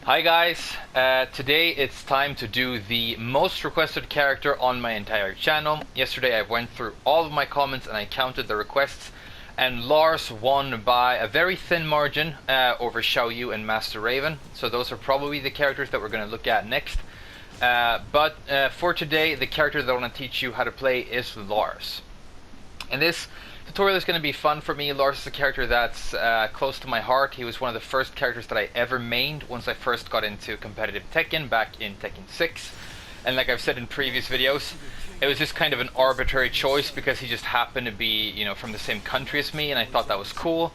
Hi guys, today it's time to do the most requested character on my entire channel. Yesterday I went through all of my comments and I counted the requests, and Lars won by a very thin margin over Xiao Yu and Master Raven. So those are probably the characters that we're going to look at next. But for today, the character that I want to teach you how to play is Lars. And this tutorial is going to be fun for me. Lars is a character that's close to my heart. He was one of the first characters that I ever mained once I first got into competitive Tekken back in Tekken 6. And like I've said in previous videos, it was just kind of an arbitrary choice because he just happened to be, you know, from the same country as me, and I thought that was cool.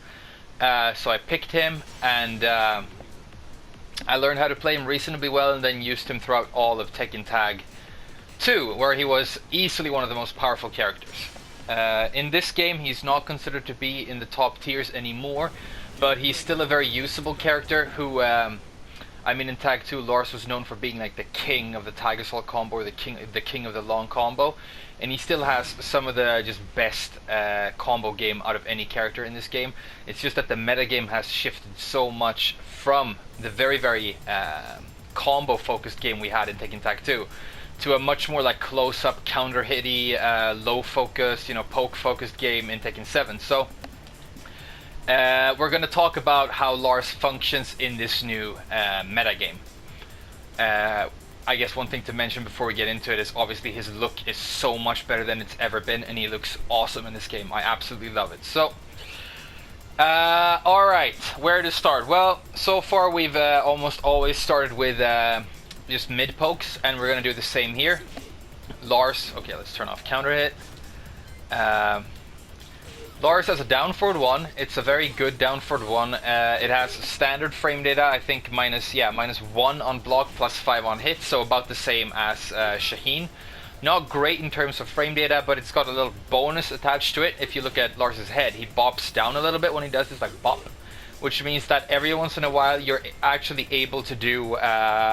So I picked him, and I learned how to play him reasonably well, and then used him throughout all of Tekken Tag 2, where he was easily one of the most powerful characters. In this game, he's not considered to be in the top tiers anymore, but he's still a very usable character who, I mean, in Tag 2, Lars was known for being like the king of the Tiger Assault combo, or the king of the long combo, and he still has some of the just best combo game out of any character in this game. It's just that the metagame has shifted so much from the very combo-focused game we had in Tekken Tag 2 to a much more like close-up, counter-hitty, low-focused, poke-focused game in Tekken 7. So we're going to talk about how Lars functions in this new metagame. I guess one thing to mention before we get into it is obviously his look is so much better than it's ever been, and he looks awesome in this game. I absolutely love it. So, alright, where to start? Well, so far we've almost always started with just mid pokes, and we're gonna do the same here. Lars, okay, let's turn off counter hit. Lars has a down forward 1. It's a very good down forward 1. It has standard frame data, I think -1 on block, +5 on hit, so about the same as Shaheen. Not great in terms of frame data, but it's got a little bonus attached to it. If you look at Lars's head, he bops down a little bit when he does this, like bop, which means that every once in a while you're actually able to do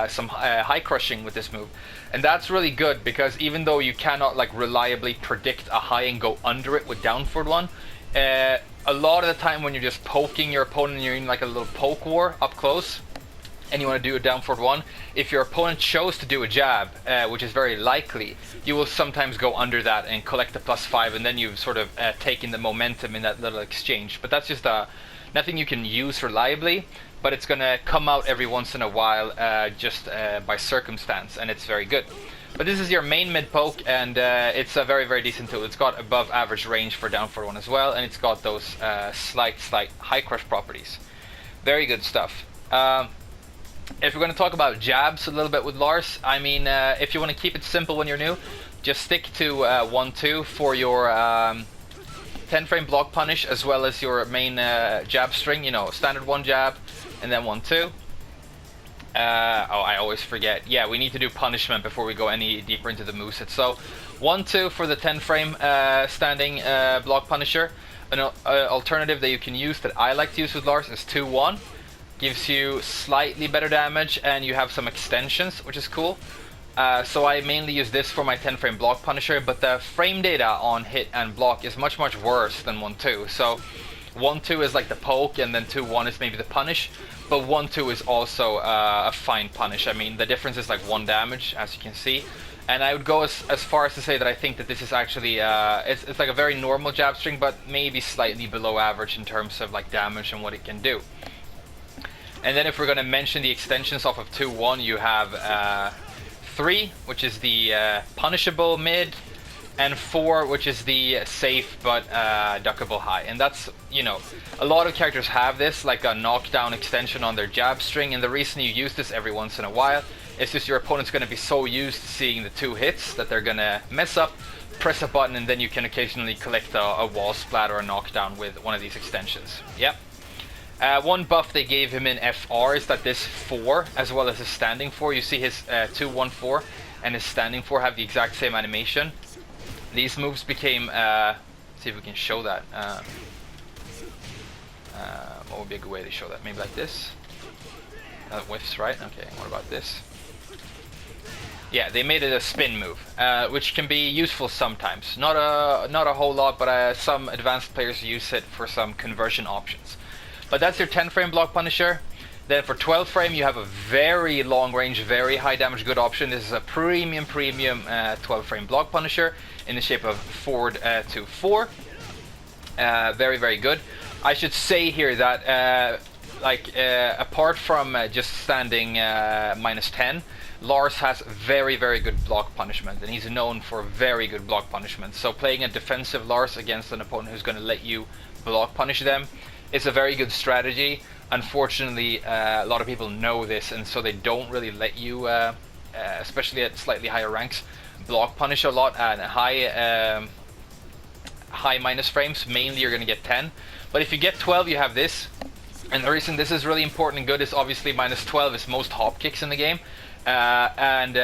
some high crushing with this move. And that's really good, because even though you cannot like reliably predict a high and go under it with down forward 1, a lot of the time when you're just poking your opponent and you're in like a little poke war up close and you want to do a down forward 1, if your opponent chose to do a jab, which is very likely, you will sometimes go under that and collect the +5, and then you've sort of taken the momentum in that little exchange. But that's just nothing you can use reliably, but it's gonna come out every once in a while just by circumstance, and it's very good. But this is your main mid poke, and it's a very decent tool. It's got above average range for down forward 1 as well, and it's got those slight high crush properties. Very good stuff. If we're going to talk about jabs a little bit with Lars, I mean, if you want to keep it simple when you're new, just stick to 1-2 for your 10 frame block punish, as well as your main jab string, standard 1 jab and then 1-2. Oh, I always forget. Yeah, we need to do punishment before we go any deeper into the moveset. So 1-2 for the 10 frame standing block punisher. An alternative that you can use that I like to use with Lars is 2-1. Gives you slightly better damage, and you have some extensions, which is cool. So I mainly use this for my 10 frame block punisher, but the frame data on hit and block is much worse than 1-2. So 1-2 is like the poke, and then 2-1 is maybe the punish, but 1-2 is also a fine punish. I mean, the difference is like 1 damage, as you can see. And I would go as far as to say that I think that this is actually it's like a very normal jab string, but maybe slightly below average in terms of like damage and what it can do. And then if we're going to mention the extensions off of 2-1, you have 3, which is the punishable mid, and 4, which is the safe but duckable high. And that's, a lot of characters have this, like a knockdown extension on their jab string, and the reason you use this every once in a while is just your opponent's going to be so used to seeing the 2 hits that they're going to mess up, press a button, and then you can occasionally collect a wall splat or a knockdown with one of these extensions. Yep. One buff they gave him in FR is that this 4, as well as his standing 4, you see his 2-1-4 and his standing 4 have the exact same animation. These moves became, see if we can show that. What would be a good way to show that? Maybe like this? Whiffs, right? Okay, what about this? Yeah, they made it a spin move, which can be useful sometimes. Not a whole lot, but some advanced players use it for some conversion options. But that's your 10 frame block punisher. Then for 12 frame, you have a very long range, very high damage, good option. This is a premium 12 frame block punisher in the shape of forward to 4. Very, very good. I should say here that apart from just standing -10, Lars has very, very good block punishment, and he's known for very good block punishment. So playing a defensive Lars against an opponent who's going to let you block punish them is a very good strategy. Unfortunately, a lot of people know this, and so they don't really let you, especially at slightly higher ranks, block punish a lot at high minus frames. Mainly you're going to get 10, but if you get 12, you have this. And the reason this is really important and good is obviously -12 is most hop kicks in the game, and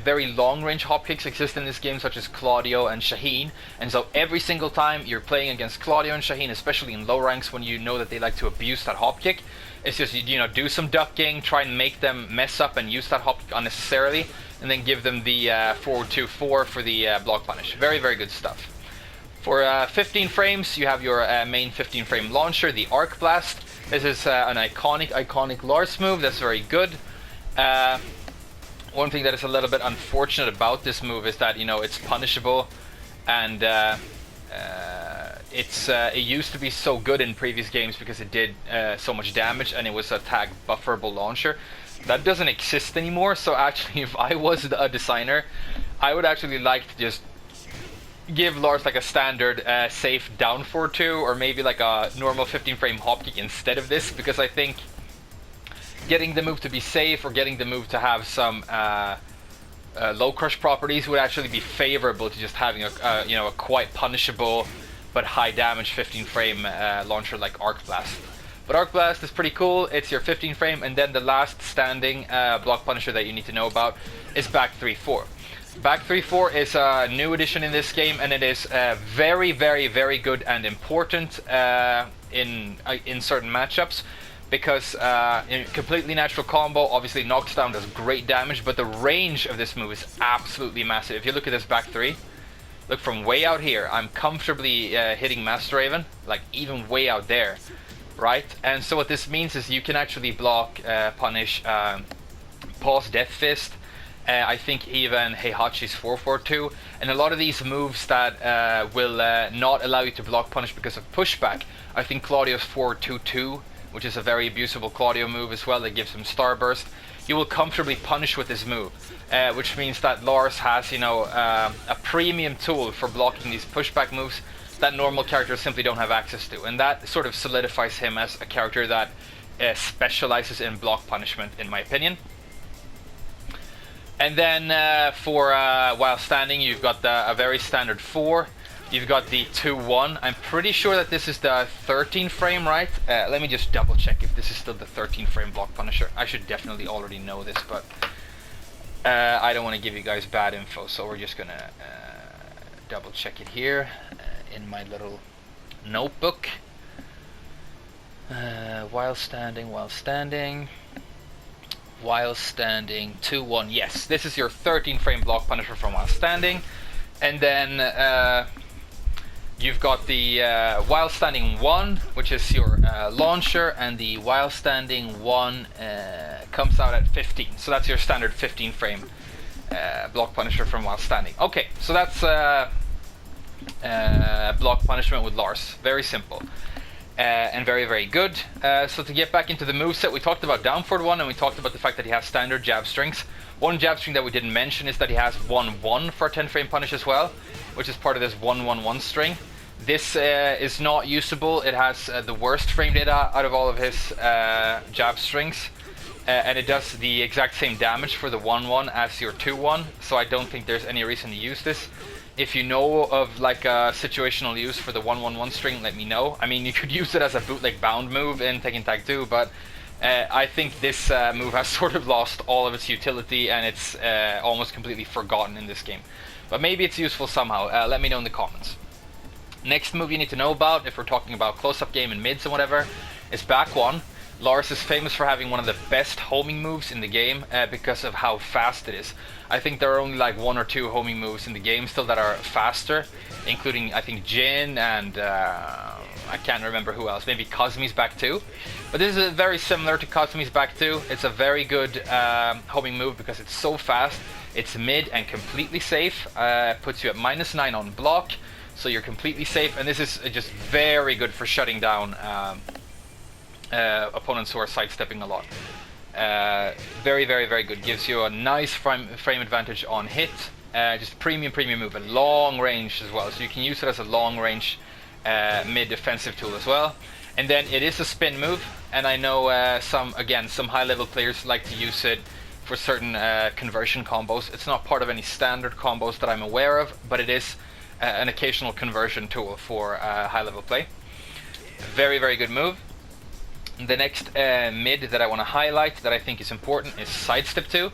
very long range hop kicks exist in this game, such as Claudio and Shaheen. And so every single time you're playing against Claudio and Shaheen, especially in low ranks when you know that they like to abuse that hop kick, it's just, you know, do some ducking, try and make them mess up and use that hop kick unnecessarily, and then give them the forward 2-4 for the block punish. Very, very good stuff. For 15 frames, you have your main 15 frame launcher, the Arc Blast. This is an iconic Lars move that's very good. One thing that is a little bit unfortunate about this move is that, you know, it's punishable, and it used to be so good in previous games because it did so much damage, and it was a tag bufferable launcher. That doesn't exist anymore. So actually, if I was a designer, I would actually like to just give Lars like a standard safe down forward 2, or maybe like a normal 15 frame hop kick instead of this, because I think getting the move to be safe, or getting the move to have some low crush properties, would actually be favorable to just having a quite punishable but high damage 15 frame launcher like Arc Blast. But Arc Blast is pretty cool. It's your 15 frame, and then the last standing block punisher that you need to know about is back 3-4. Back 3-4 is a new addition in this game, and it is very, very, very good and important in certain matchups, because in completely natural combo, obviously knocks down, does great damage, but the range of this move is absolutely massive. If you look at this back 3, look from way out here, I'm comfortably hitting Master Raven, like even way out there, right? And so what this means is you can actually block, punish, pause Death Fist, I think even Heihachi's 4-4-2, and a lot of these moves that will not allow you to block punish because of pushback. I think Claudio's 4-2-2, which is a very abusable Claudio move as well, that gives him Starburst. You will comfortably punish with this move, which means that Lars has, you know, a premium tool for blocking these pushback moves that normal characters simply don't have access to, and that sort of solidifies him as a character that specializes in block punishment, in my opinion. And then for while standing, you've got a very standard 4. You've got the 2-1. I'm pretty sure that this is the 13 frame, right? Let me just double check if this is still the 13 frame block punisher. I should definitely already know this, but I don't want to give you guys bad info, so we're just gonna double check it here in my little notebook. While standing, 2-1. Yes, this is your 13 frame block punisher from while standing. And then you've got the while standing 1, which is your launcher, and the while standing 1 comes out at 15. So that's your standard 15 frame block punisher from while standing. Okay, so that's block punishment with Lars. Very simple. And very, very good. So to get back into the moveset, we talked about down forward 1, and we talked about the fact that he has standard jab strings. One jab string that we didn't mention is that he has 1-1 for a 10 frame punish as well, which is part of this 1-1-1 string. This is not usable. It has the worst frame data out of all of his jab strings, and it does the exact same damage for the 1-1 as your 2-1, so I don't think there's any reason to use this. If you know of like a situational use for the 1-1-1 string, let me know. I mean, you could use it as a bootleg bound move in Tekken Tag 2, but I think this move has sort of lost all of its utility, and it's almost completely forgotten in this game. But maybe it's useful somehow. Let me know in the comments. Next move you need to know about, if we're talking about close-up game and mids and whatever, is back 1. Lars is famous for having one of the best homing moves in the game because of how fast it is. I think there are only like 1 or 2 homing moves in the game still that are faster, including I think Jin and I can't remember who else. Maybe Cosmi's back 2. But this is very similar to Cosmi's back 2. It's a very good homing move because it's so fast. It's mid and completely safe. Puts you at -9 on block, so you're completely safe. And this is just very good for shutting down opponents who are sidestepping a lot. Very, very, very good. Gives you a nice frame advantage on hit. Just premium move and long range as well. So you can use it as a long range mid defensive tool as well. And then it is a spin move, and I know some high level players like to use it for certain conversion combos. It's not part of any standard combos that I'm aware of, but it is an occasional conversion tool for high level play. Very, very good move. The next mid that I want to highlight that I think is important is sidestep 2.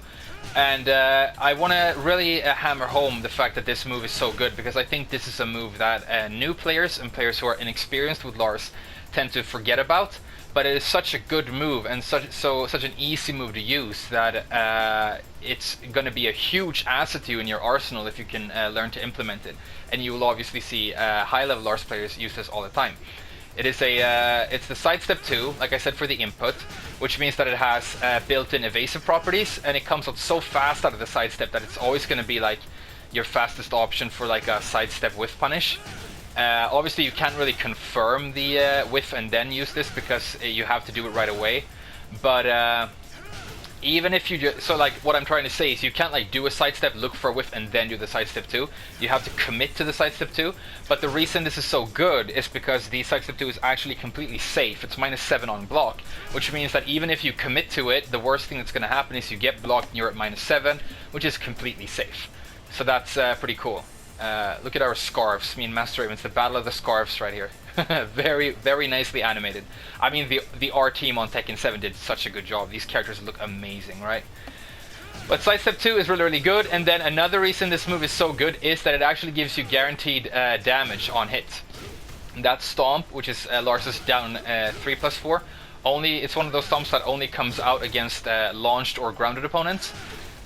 And I want to really hammer home the fact that this move is so good, because I think this is a move that new players and players who are inexperienced with Lars tend to forget about. But it is such a good move and such an easy move to use that it's going to be a huge asset to you in your arsenal if you can learn to implement it. And you will obviously see high-level Lars players use this all the time. It is it's the sidestep 2, like I said, for the input, which means that it has built-in evasive properties, and it comes out so fast out of the sidestep that it's always going to be like your fastest option for like a sidestep whiff punish. Obviously you can't really confirm the whiff and then use this because you have to do it right away, but even if you so like what I'm trying to say is you can't like do a sidestep, look for a whiff and then do the sidestep 2. You have to commit to the sidestep 2. But the reason this is so good is because the sidestep 2 is actually completely safe. It's -7 on block, which means that even if you commit to it, the worst thing that's going to happen is you get blocked and you're at -7, which is completely safe. So that's pretty cool. Look at our scarves. Me and Master Raven's the battle of the scarves right here. Very, very nicely animated. I mean, the R team on Tekken 7 did such a good job. These characters look amazing, right? But sidestep 2 is really, really good. And then another reason this move is so good is that it actually gives you guaranteed damage on hit. That stomp, which is Lars's down 3+4, it's one of those stomps that only comes out against launched or grounded opponents.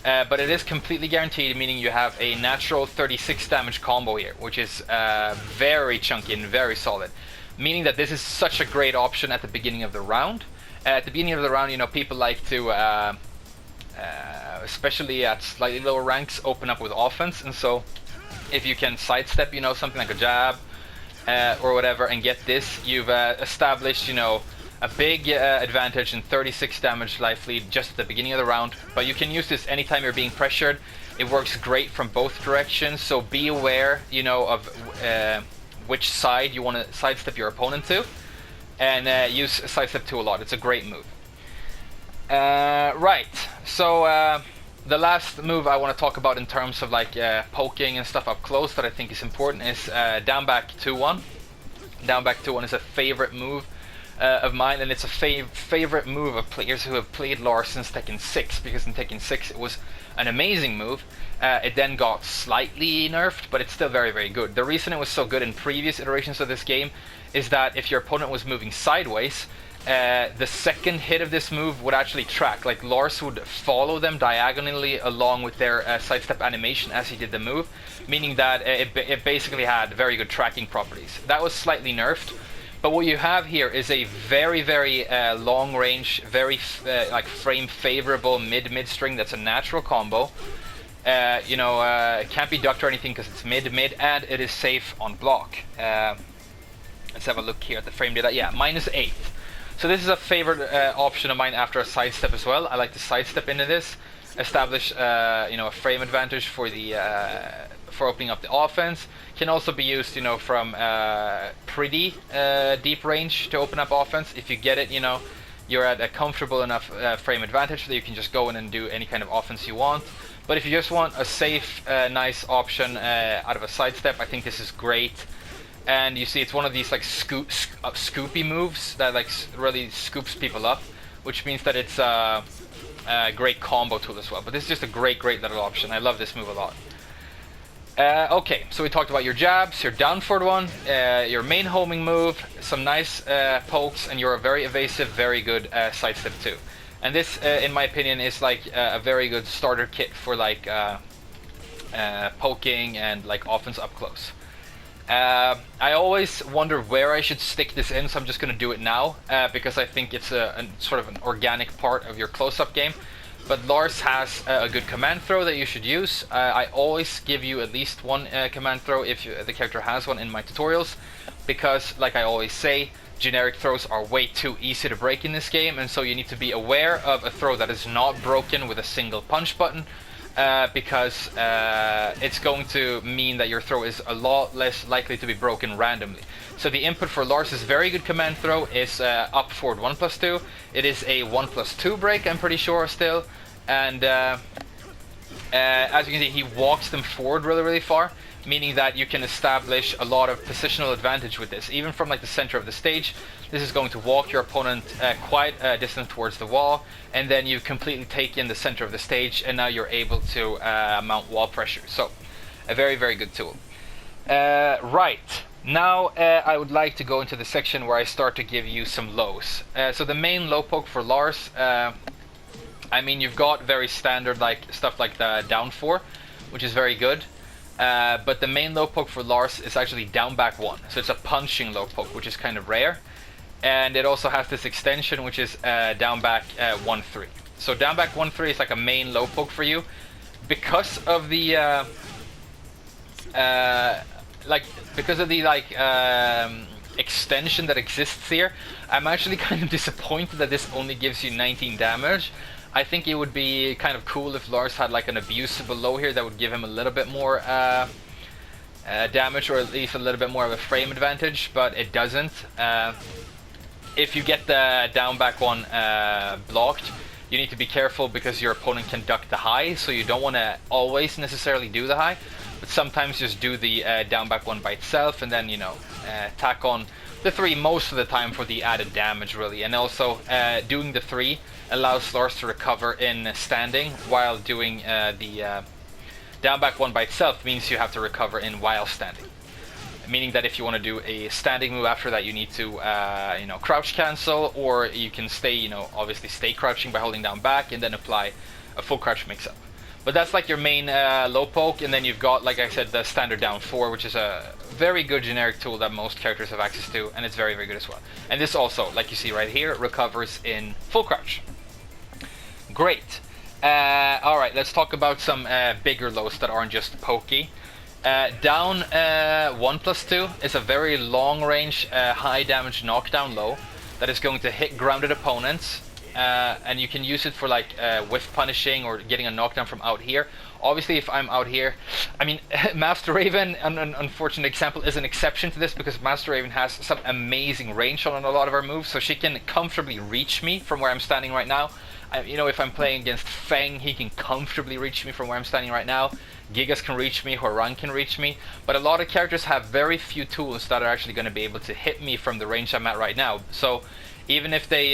But it is completely guaranteed, meaning you have a natural 36 damage combo here, which is very chunky and very solid. Meaning that this is such a great option at the beginning of the round. At the beginning of the round, you know, people like to, especially at slightly lower ranks, open up with offense. And so if you can sidestep, you know, something like a jab or whatever, and get this, you've established, you know, a big advantage in 36 damage life lead just at the beginning of the round. But you can use this anytime you're being pressured. It works great from both directions, so be aware, you know, of which side you want to sidestep your opponent to, and use sidestep 2 a lot. It's a great move. Right, so the last move I want to talk about in terms of like poking and stuff up close that I think is important is down back 2-1. Down back 2-1 is a favorite move of mine, and it's a favorite move of players who have played Lars since Tekken 6, because in Tekken 6 it was an amazing move. It then got slightly nerfed, but it's still very, very good. The reason it was so good in previous iterations of this game is that if your opponent was moving sideways, the second hit of this move would actually track. Like Lars would follow them diagonally along with their sidestep animation as he did the move, meaning that it basically had very good tracking properties. That was slightly nerfed. But what you have here is a very, very long range, very like frame favorable mid string that's a natural combo. You know, it can't be ducked or anything because it's mid, and it is safe on block. Let's have a look here at the frame data. Yeah, -8. So this is a favorite option of mine after a sidestep as well. I like to sidestep into this, establish you know, a frame advantage for the for opening up the offense. Can also be used, you know, from pretty deep range to open up offense. If you get it, you know, you're at a comfortable enough frame advantage that you can just go in and do any kind of offense you want. But if you just want a safe, nice option out of a sidestep, I think this is great. And you see, it's one of these like scoopy moves that like really scoops people up, which means that it's a great combo tool as well. But this is just a great little option. I love this move a lot. Okay, so we talked about your jabs, your down forward one, your main homing move, some nice pokes, and you're a very evasive, very good sidestep 2. And this, in my opinion, is like a very good starter kit for like poking and like offense up close. I always wonder where I should stick this in, so I'm just going to do it now, because I think it's a sort of an organic part of your close-up game. But Lars has a good command throw that you should use. I always give you at least one command throw if the character has one in my tutorials, because, like I always say, generic throws are way too easy to break in this game, and so you need to be aware of a throw that is not broken with a single punch button, because it's going to mean that your throw is a lot less likely to be broken randomly. So the input for Lars' very good command throw is up forward 1+2. It is a 1+2 break, I'm pretty sure still, and as you can see, he walks them forward really far, meaning that you can establish a lot of positional advantage with this. Even from like the center of the stage, this is going to walk your opponent quite a distance towards the wall, and then you completely take in the center of the stage, and now you're able to mount wall pressure. So, a very good tool. Right, now I would like to go into the section where I start to give you some lows. So the main low poke for Lars, I mean, you've got very standard like stuff like the down 4, which is very good. But the main low poke for Lars is actually down back 1, so it's a punching low poke, which is kind of rare, and it also has this extension, which is down back 1-3. So down back 1-3 is like a main low poke for you, because of the extension that exists here. I'm actually kind of disappointed that this only gives you 19 damage. I think it would be kind of cool if Lars had like an abusable low here that would give him a little bit more damage, or at least a little bit more of a frame advantage, but it doesn't. If you get the down back 1 blocked, you need to be careful because your opponent can duck the high, so you don't want to always necessarily do the high, but sometimes just do the down back 1 by itself, and then, you know, tack on the 3 most of the time for the added damage, really. And also doing the 3 allows Lars to recover in standing, while doing the down back 1 by itself means you have to recover in while standing. Meaning that if you want to do a standing move after that, you need to you know, crouch cancel, or you can stay, you know, obviously stay crouching by holding down back and then apply a full crouch mix-up. But that's like your main low poke, and then you've got, like I said, the standard down 4, which is a very good generic tool that most characters have access to, and it's very good as well. And this also, like you see right here, recovers in full crouch. Great. Alright, let's talk about some bigger lows that aren't just pokey. Down 1+2 is a very long range, high damage knockdown low that is going to hit grounded opponents. And you can use it for like whiff punishing or getting a knockdown from out here. Obviously, if I'm out here, I mean, Master Raven, an unfortunate example, is an exception to this, because Master Raven has some amazing range on a lot of her moves, so she can comfortably reach me from where I'm standing right now. You know, if I'm playing against Feng, he can comfortably reach me from where I'm standing right now. Gigas can reach me, Horan can reach me, but a lot of characters have very few tools that are actually going to be able to hit me from the range I'm at right now. So even if they,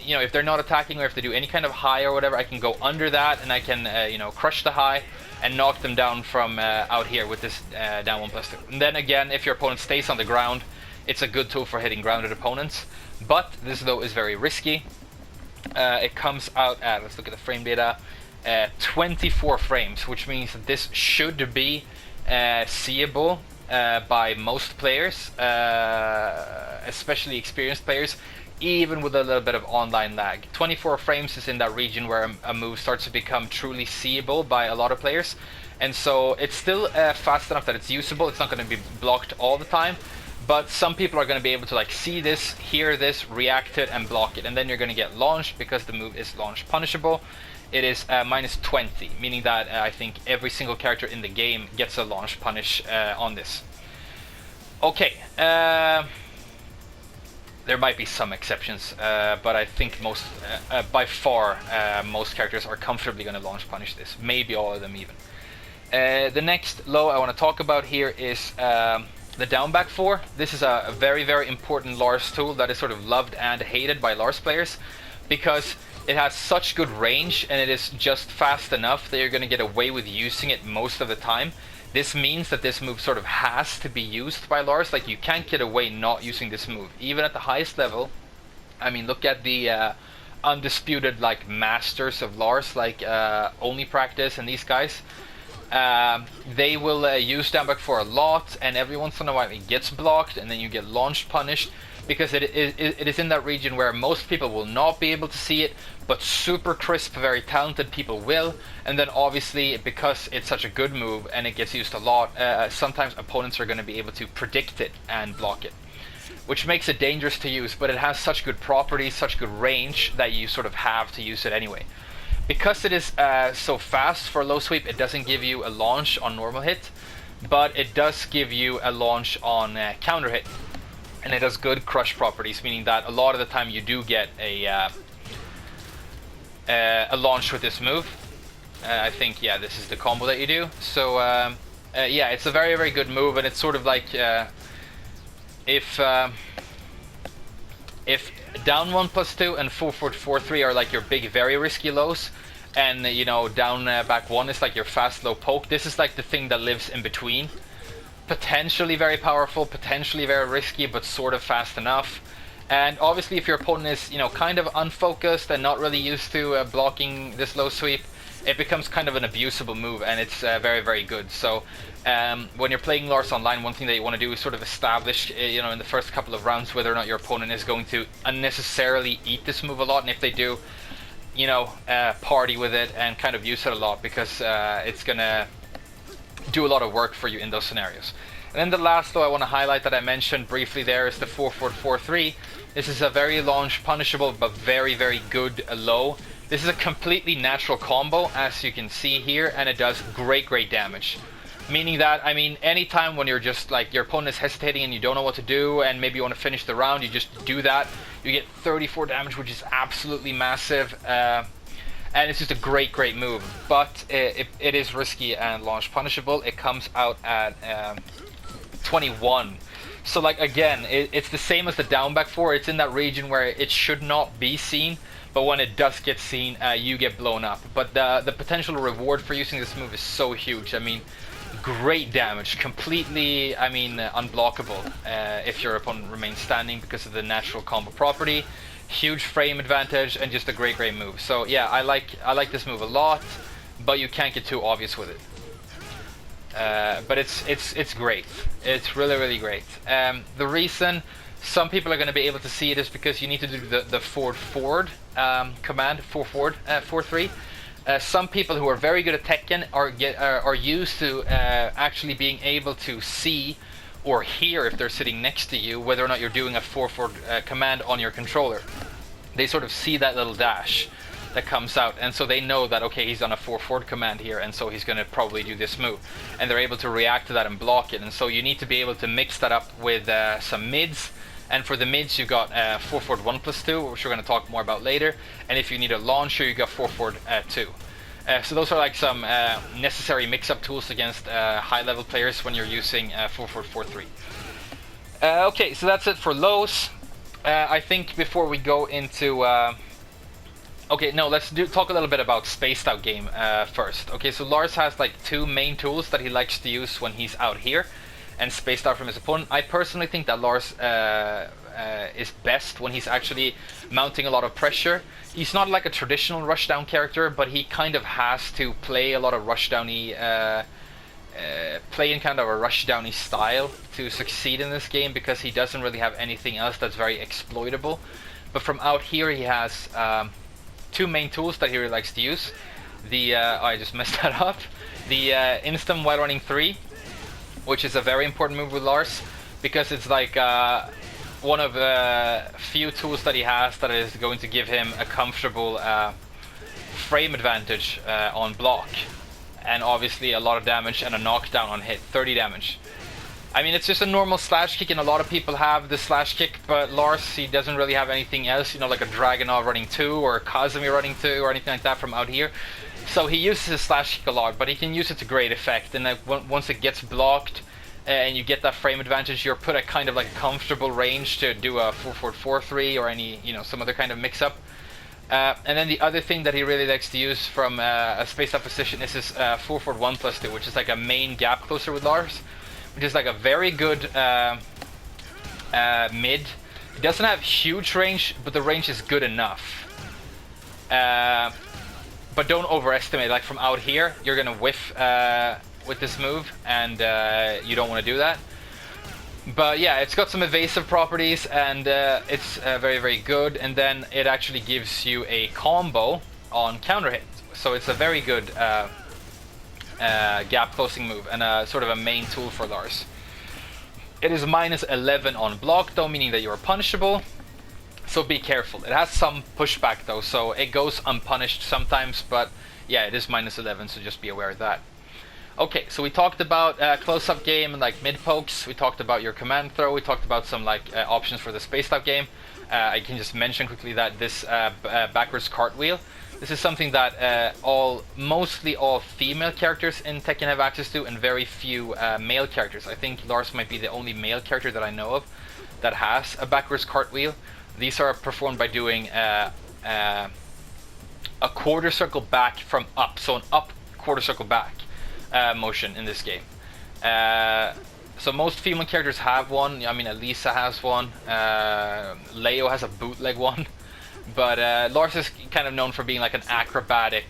you know, if they're not attacking, or if they do any kind of high or whatever, I can go under that and I can, you know, crush the high and knock them down from out here with this down 1+2. And then again, if your opponent stays on the ground, it's a good tool for hitting grounded opponents. But this though is very risky. It comes out at, let's look at the frame data, 24 frames, which means that this should be seeable by most players, especially experienced players, even with a little bit of online lag. 24 frames is in that region where a move starts to become truly seeable by a lot of players, and so it's still fast enough that it's usable. It's not going to be blocked all the time, but some people are going to be able to like see this, hear this, react to it, and block it, and then you're going to get launched because the move is launch punishable. It is -20, meaning that I think every single character in the game gets a launch punish on this. Okay, there might be some exceptions, but I think most, by far, most characters are comfortably going to launch punish this. Maybe all of them even. The next low I want to talk about here is the down back 4. This is a very important Lars tool that is sort of loved and hated by Lars players, because it has such good range and it is just fast enough that you're going to get away with using it most of the time. This means that this move sort of has to be used by Lars. Like, you can't get away not using this move, even at the highest level. I mean, look at the undisputed like masters of Lars, like Only Practice and these guys. They will use down back 4 a lot, and every once in a while it gets blocked, and then you get launched punished, because it is in that region where most people will not be able to see it, but super crisp, very talented people will. And then obviously, because it's such a good move and it gets used a lot, sometimes opponents are going to be able to predict it and block it, which makes it dangerous to use, but it has such good properties, such good range, that you sort of have to use it anyway. Because it is so fast for low sweep, it doesn't give you a launch on normal hit, but it does give you a launch on counter hit. And it has good crush properties, meaning that a lot of the time you do get a launch with this move. I think, yeah, this is the combo that you do. So yeah, it's a very, very good move, and it's sort of like if down 1+2 and full forward 4-3 are like your big, very risky lows, and you know, down back 1 is like your fast low poke, this is like the thing that lives in between. Potentially very powerful, potentially very risky, but sort of fast enough. And obviously, if your opponent is, you know, kind of unfocused and not really used to blocking this low sweep, it becomes kind of an abusable move, and it's very, very good. So when you're playing Lars online, one thing that you want to do is sort of establish, you know, in the first couple of rounds, whether or not your opponent is going to unnecessarily eat this move a lot, and if they do, you know, party with it and kind of use it a lot, because it's gonna do a lot of work for you in those scenarios. And then the last low I want to highlight that I mentioned briefly there is the 4-4-4-3. This is a very launch punishable but very, very good low. This is a completely natural combo, as you can see here, and it does great, great damage. Meaning that, I mean, anytime when you're just like, your opponent is hesitating and you don't know what to do, and maybe you want to finish the round, you just do that. You get 34 damage, which is absolutely massive. And it's just a great, great move. But it is risky and launch punishable. It comes out at 21. So like, again, it's the same as the down back 4. It's in that region where it should not be seen, but when it does get seen, you get blown up. But the potential reward for using this move is so huge. I mean, great damage, completely, I mean, unblockable if your opponent remains standing because of the natural combo property. Huge frame advantage, and just a great, great move. So yeah, I like this move a lot, but you can't get too obvious with it. But it's great. It's really, really great. The reason some people are going to be able to see it is because you need to do the forward command, forward 4-3. Some people who are very good at Tekken are used to actually being able to see or hear, if they're sitting next to you, whether or not you're doing a 4-4 command on your controller. They sort of see that little dash that comes out, and so they know that, okay, he's on a 4-4 command here, and so he's going to probably do this move, and they're able to react to that and block it. And so you need to be able to mix that up with some mids, and for the mids you've got 4-4 1+2, which we're going to talk more about later, and if you need a launcher, you got 4-4 2. So those are like some necessary mix-up tools against high-level players when you're using 4-4-4-3. Okay, so that's it for lows. I think before we go into... okay, no, let's talk a little bit about spaced out game first. Okay, so Lars has like 2 main tools that he likes to use when he's out here and spaced out from his opponent. I personally think that Lars is best when he's actually mounting a lot of pressure. He's not like a traditional rushdown character, but he kind of has to play a lot of rushdowny, play in kind of a rushdowny style to succeed in this game, because he doesn't really have anything else that's very exploitable. But from out here, he has 2 main tools that he really likes to use. The I just messed that up. The instant while running 3, which is a very important move with Lars, because it's like one of the few tools that he has that is going to give him a comfortable frame advantage on block, and obviously a lot of damage and a knockdown on hit, 30 damage. I mean, it's just a normal slash kick, and a lot of people have the slash kick, but Lars, he doesn't really have anything else, you know, like a Dragunov running 2 or a Kazumi running 2 or anything like that from out here. So he uses his slash kick a lot, but he can use it to great effect, and once it gets blocked, and you get that frame advantage, you're put at kind of like a comfortable range to do a 4-4-4-3 or any, you know, some other kind of mix-up. And then the other thing that he really likes to use from a spaced out position is his 4-4 1+2, which is like a main gap closer with Lars, which is like a very good mid. It doesn't have huge range, but the range is good enough. but don't overestimate. Like from out here, you're gonna whiff with this move, and you don't want to do that. But yeah, it's got some evasive properties, and it's very, very good. And then it actually gives you a combo on counter hit. So it's a very good gap closing move, and sort of a main tool for Lars. It is minus 11 on block though, meaning that you are punishable. So be careful. It has some pushback though, so it goes unpunished sometimes, but yeah, it is minus 11, so just be aware of that. Okay, so we talked about close-up game and like mid pokes. We talked about your command throw. We talked about some like options for the spaced-out game. I can just mention quickly that this backwards cartwheel. This is something that mostly all female characters in Tekken have access to, and very few male characters. I think Lars might be the only male character that I know of that has a backwards cartwheel. These are performed by doing a quarter circle back from up, so an up quarter circle back motion in this game. So most female characters have one. I mean, Elisa has one. Leo has a bootleg one. But Lars is kind of known for being like an acrobatic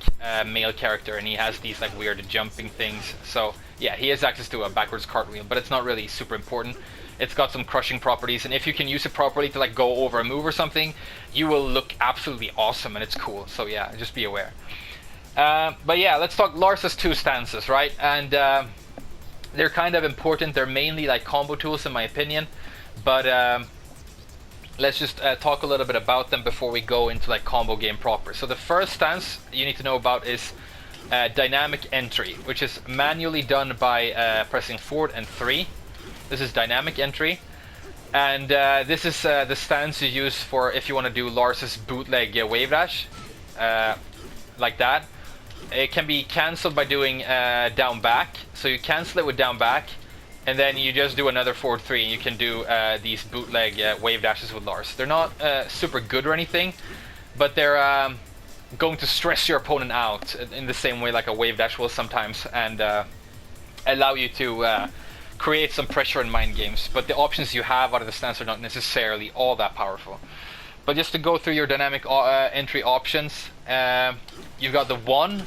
male character, and he has these like weird jumping things. So yeah, he has access to a backwards cartwheel, but it's not really super important. It's got some crushing properties, and if you can use it properly to like go over a move or something, you will look absolutely awesome, and it's cool. So yeah, just be aware. But yeah, let's talk Lars' two stances, right? And they're kind of important. They're mainly like combo tools in my opinion, but let's just talk a little bit about them before we go into like combo game proper. So the first stance you need to know about is dynamic entry, which is manually done by pressing forward and 3. This is dynamic entry, and this is the stance you use for if you want to do Lars' bootleg wave dash, like that. It can be cancelled by doing down back, so you cancel it with down back, and then you just do another forward 3, and you can do these bootleg wave dashes with Lars. They're not super good or anything, but they're going to stress your opponent out in the same way like a wave dash will sometimes, and allow you to create some pressure in mind games. But the options you have out of the stance are not necessarily all that powerful. But just to go through your dynamic entry options, you've got the 1,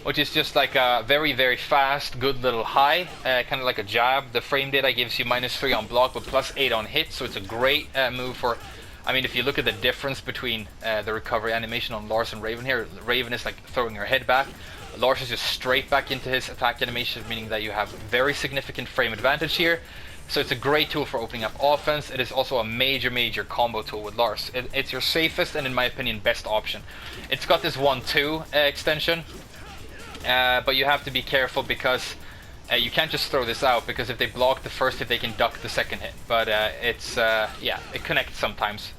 which is just like a very, very fast, good little high, kind of like a jab. The frame data gives you minus 3 on block, but plus 8 on hit, so it's a great move for... I mean, if you look at the difference between the recovery animation on Lars and Raven here, Raven is like throwing her head back. Lars is just straight back into his attack animation, meaning that you have very significant frame advantage here. So it's a great tool for opening up offense. It is also a major, major combo tool with Lars. It's your safest and, in my opinion, best option. It's got this 1-2 extension, but you have to be careful because you can't just throw this out, because if they block the first hit, they can duck the second hit. But yeah, it connects sometimes,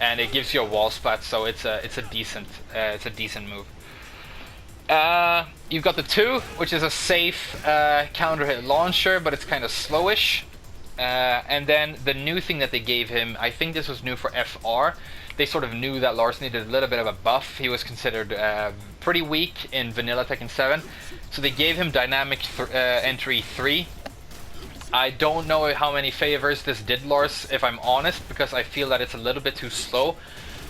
and it gives you a wall splat, so it's a decent move. You've got the 2, which is a safe counter hit launcher, but it's kind of slowish. And then the new thing that they gave him, I think this was new for FR. They sort of knew that Lars needed a little bit of a buff. He was considered pretty weak in vanilla Tekken 7. So they gave him dynamic entry 3. I don't know how many favors this did Lars, if I'm honest, because I feel that it's a little bit too slow.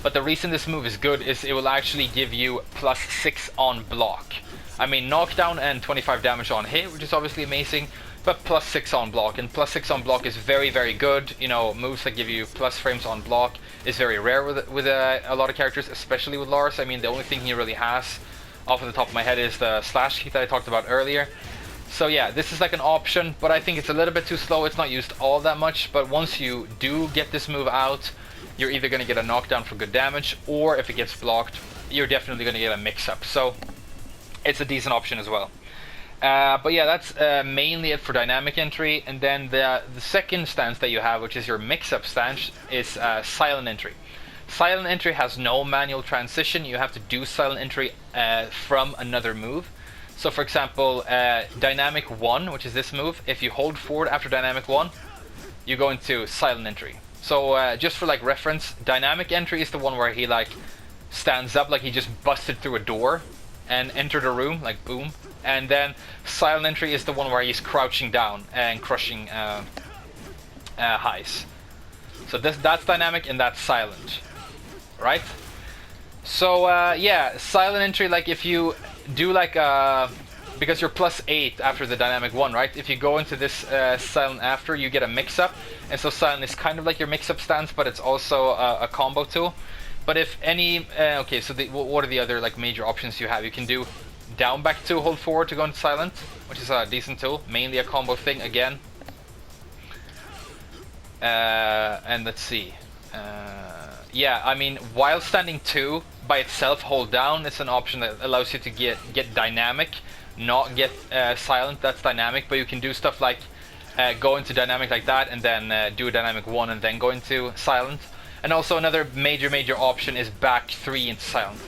But the reason this move is good is it will actually give you plus 6 on block. I mean, knockdown and 25 damage on hit, which is obviously amazing, but plus 6 on block. And plus 6 on block is very, very good. You know, moves that give you plus frames on block is very rare with a lot of characters, especially with Lars. I mean, the only thing he really has, off the top of my head, is the slash kick that I talked about earlier. So yeah, this is like an option, but I think it's a little bit too slow. It's not used all that much, but once you do get this move out, you're either going to get a knockdown for good damage, or if it gets blocked, you're definitely going to get a mix-up. So it's a decent option as well. But yeah, that's mainly it for dynamic entry. And then the second stance that you have, which is your mix-up stance, is silent entry. Silent entry has no manual transition. You have to do silent entry from another move. So for example, dynamic 1, which is this move, if you hold forward after dynamic 1, you go into silent entry. So just for like reference, dynamic entry is the one where he like stands up like he just busted through a door and entered a room, like boom. And then silent entry is the one where he's crouching down and crushing highs. So that's dynamic and that's silent, right? So yeah, silent entry, like if you do like because you're +8 after the dynamic 1, right? If you go into this silent after, you get a mix-up, and so silent is kind of like your mix-up stance, but it's also a combo tool. But if any, okay, so what are the other like major options you have? You can do down back 2, hold forward to go into silent, which is a decent tool, mainly a combo thing again. And let's see. Yeah, I mean, while standing 2 by itself, hold down is an option that allows you to get dynamic, not get silent. That's dynamic, but you can do stuff like go into dynamic like that, and then do a dynamic 1, and then go into silent. And also another major option is back 3 into silent.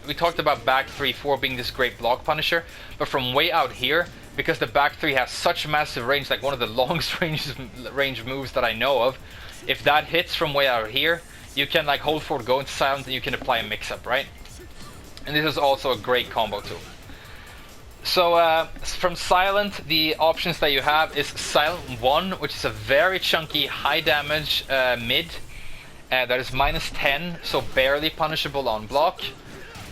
We talked about back 3-4 being this great block punisher, but from way out here, because the back 3 has such massive range, like one of the longest range moves that I know of, if that hits from way out here, you can like hold forward, go into silent, and you can apply a mix-up, right? And this is also a great combo tool. So from silent, the options that you have is silent 1, which is a very chunky, high damage mid. That is -10, so barely punishable on block.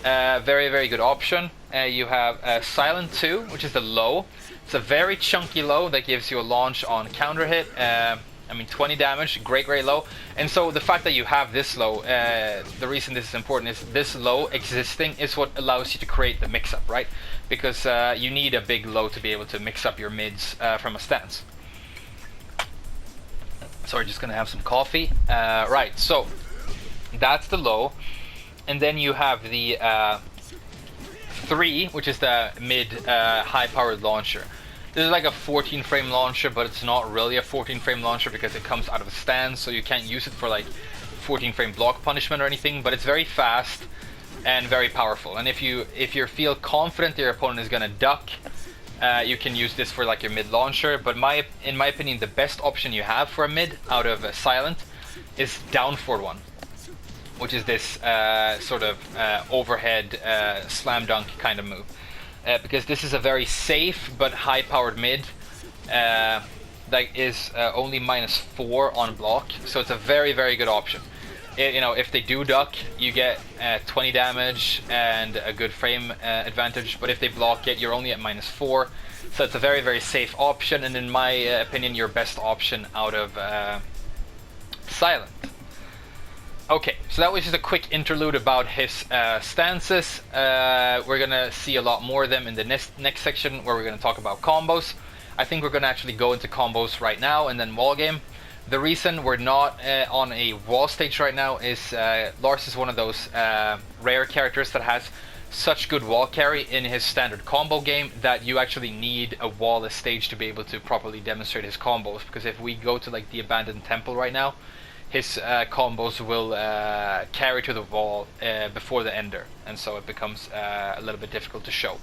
Very good option. You have silent 2, which is the low. It's a very chunky low that gives you a launch on counter hit. I mean 20 damage, great low. And so the fact that you have this low, the reason this is important is this low existing is what allows you to create the mix-up, right? Because you need a big low to be able to mix up your mids from a stance. Sorry, just gonna have some coffee. Right, so that's the low, and then you have the 3, which is the mid high-powered launcher. This is like a 14-frame launcher, but it's not really a 14-frame launcher because it comes out of a stance, so you can't use it for like 14-frame block punishment or anything. But it's very fast and very powerful. And if you feel confident your opponent is gonna duck, you can use this for like your mid launcher, but in my opinion, the best option you have for a mid out of silent is down forward 1, which is this sort of overhead slam dunk kind of move. Because this is a very safe but high powered mid that is only -4 on block, so it's a very good option. You know, if they do duck, you get 20 damage and a good frame advantage, but if they block it, you're only at -4, so it's a very safe option, and in my opinion, your best option out of silent. Okay, so that was just a quick interlude about his stances. We're gonna see a lot more of them in the next section, where we're gonna talk about combos. I think we're gonna actually go into combos right now and then wall game. The reason we're not on a wall stage right now is Lars is one of those rare characters that has such good wall carry in his standard combo game that you actually need a wall-less stage to be able to properly demonstrate his combos. Because if we go to like the abandoned temple right now, his combos will carry to the wall before the ender, and so it becomes a little bit difficult to show.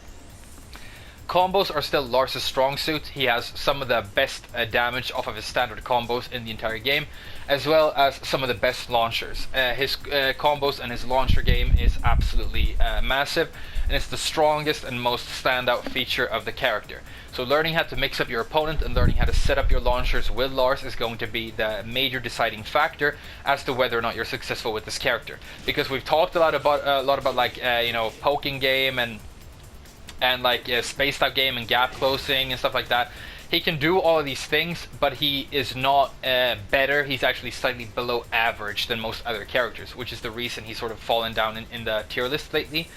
Combos are still Lars' strong suit. He has some of the best damage off of his standard combos in the entire game, as well as some of the best launchers. His combos and his launcher game is absolutely massive, and it's the strongest and most standout feature of the character. So learning how to mix up your opponent and learning how to set up your launchers with Lars is going to be the major deciding factor as to whether or not you're successful with this character. Because we've talked a lot about like you know, poking game and like spaced out game and gap closing and stuff like that. He can do all of these things, but he is not better. He's actually slightly below average than most other characters, which is the reason he's sort of fallen down in the tier list lately.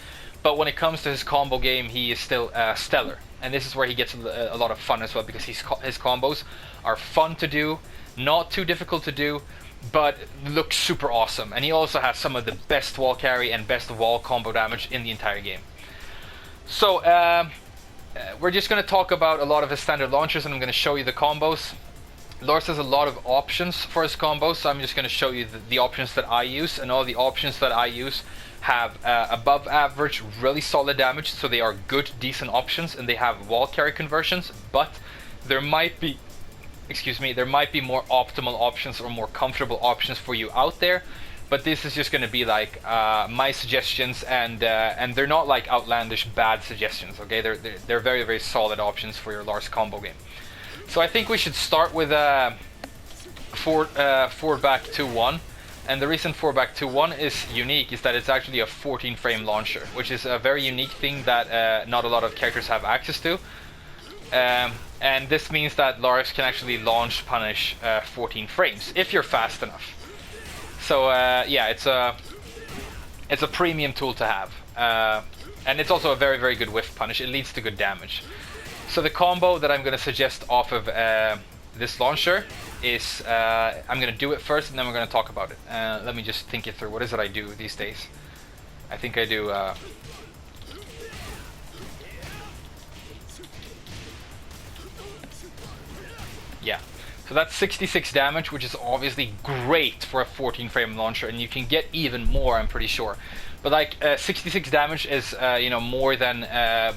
But when it comes to his combo game, he is still stellar, and this is where he gets a lot of fun as well, because his combos are fun to do, not too difficult to do, but look super awesome. And he also has some of the best wall carry and best wall combo damage in the entire game. So we're just going to talk about a lot of his standard launchers, and I'm going to show you the combos. Lars has a lot of options for his combos, so I'm just going to show you the options that I use, and all the options that I use have above average, really solid damage, so they are good, decent options, and they have wall carry conversions, but there might be, there might be more optimal options or more comfortable options for you out there. But this is just going to be like my suggestions, and they're not like outlandish bad suggestions. Okay, they're very solid options for your Lars combo game. So I think we should start with forward back 2-1. And the reason 4-back-2-1 is unique is that it's actually a 14 frame launcher, which is a very unique thing that not a lot of characters have access to. And this means that Lars can actually launch punish 14 frames if you're fast enough. So yeah, it's a premium tool to have, and it's also a very, very good whiff punish. It leads to good damage. So the combo that I'm going to suggest off of this launcher is, I'm going to do it first and then we're going to talk about it. Let me just think it through. What is it I do these days? I think I do... yeah. So that's 66 damage, which is obviously great for a 14 frame launcher, and you can get even more, I'm pretty sure. But like 66 damage is you know, more than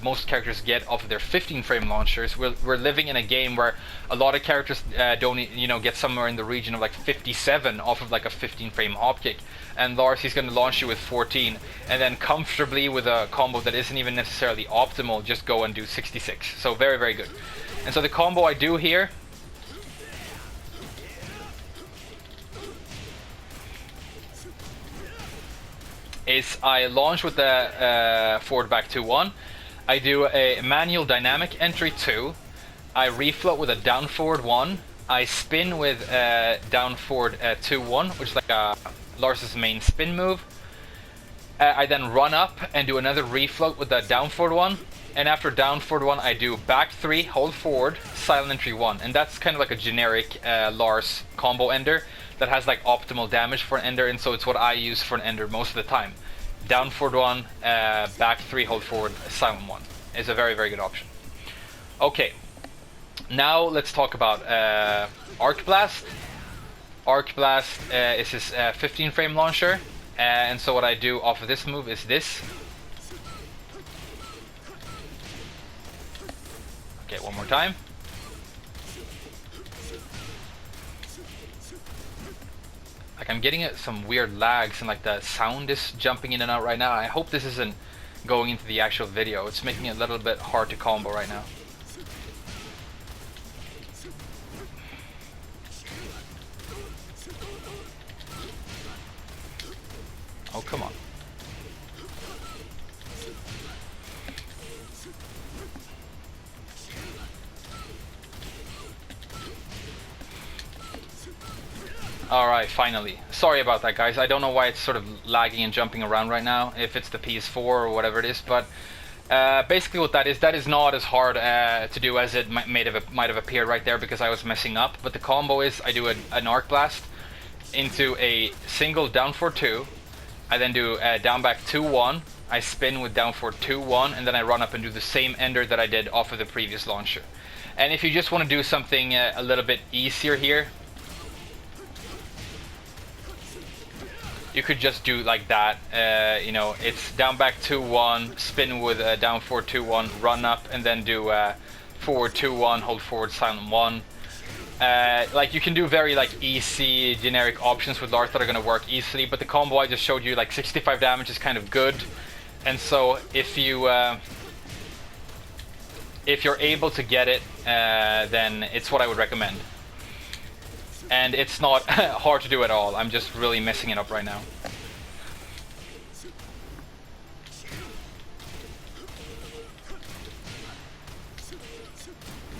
most characters get off of their 15 frame launchers. We're living in a game where a lot of characters don't, you know, get somewhere in the region of like 57 off of like a 15 frame hop kick. And Lars, he's going to launch you with 14, and then comfortably with a combo that isn't even necessarily optimal, just go and do 66. So very, very good. And so the combo I do here is I launch with the forward back 2-1. I do a manual dynamic entry 2. I refloat with a down forward 1. I spin with down forward 2-1, which is like Lars's main spin move. I then run up and do another refloat with the down forward 1. And after down forward 1, I do back 3, hold forward, silent entry 1. And that's kind of like a generic Lars combo ender that has like optimal damage for an ender, and so it's what I use for an ender most of the time. Down forward 1, back 3, hold forward, silent 1 is a very, very good option. Okay, now let's talk about Arc Blast. Arc Blast is his 15 frame launcher, and so what I do off of this move is this. Okay, one more time. Like, I'm getting some weird lags and like the sound is jumping in and out right now. I hope this isn't going into the actual video. It's making it a little bit hard to combo right now. Oh, come on. Alright, finally. Sorry about that, guys. I don't know why it's sort of lagging and jumping around right now, if it's the PS4 or whatever it is, but basically what that is not as hard to do as it might have appeared right there because I was messing up. But the combo is I do an Arc Blast into a single down forward 2, I then do down back 2-1, I spin with down forward 2-1, and then I run up and do the same ender that I did off of the previous launcher. And if you just want to do something a little bit easier here, you could just do like that. You know, it's down back 2-1, spin with down forward 2-1, run up, and then do forward 2-1, hold forward silent 1. Like, you can do very like easy generic options with Lars that are going to work easily, but the combo I just showed you, like 65 damage, is kind of good. And so if you're able to get it, then it's what I would recommend. And it's not hard to do at all. I'm just really messing it up right now.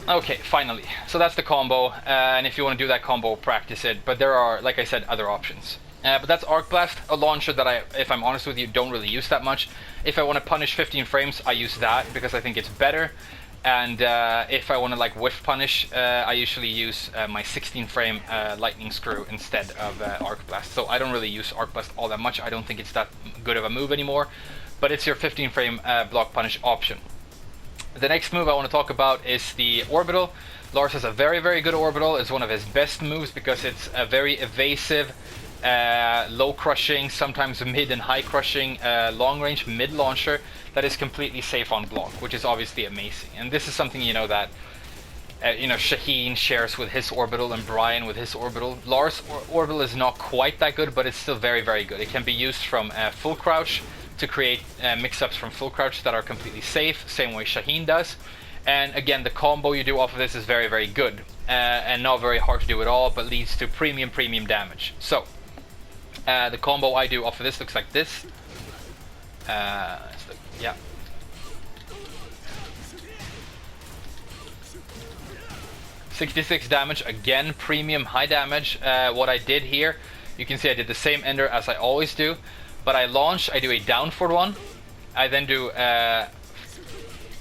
Okay, finally. So that's the combo, and if you want to do that combo, practice it. But there are, like I said, other options. But that's Arc Blast, a launcher that I, if I'm honest with you, don't really use that much. If I want to punish 15 frames, I use that because I think it's better. And if I want to like whiff punish, I usually use my 16 frame lightning screw instead of Arc Blast. So I don't really use Arc Blast all that much. I don't think it's that good of a move anymore, but it's your 15 frame block punish option. The next move I want to talk about is the orbital. Lars has a very, very good orbital. It's one of his best moves because it's a very evasive, low crushing, sometimes mid and high crushing, long range mid launcher that is completely safe on block, which is obviously amazing. And this is something, you know, that you know, Shaheen shares with his orbital and Brian with his orbital. Lars' orbital is not quite that good, but it's still very, very good. It can be used from full crouch to create mix-ups from full crouch that are completely safe, same way Shaheen does. And again, the combo you do off of this is very, very good, and not very hard to do at all, but leads to premium damage. So The combo I do off of this looks like this. Yeah. $66 damage, again, premium high damage. What I did here, you can see I did the same ender as I always do, but I launch, I do a down forward one, I then do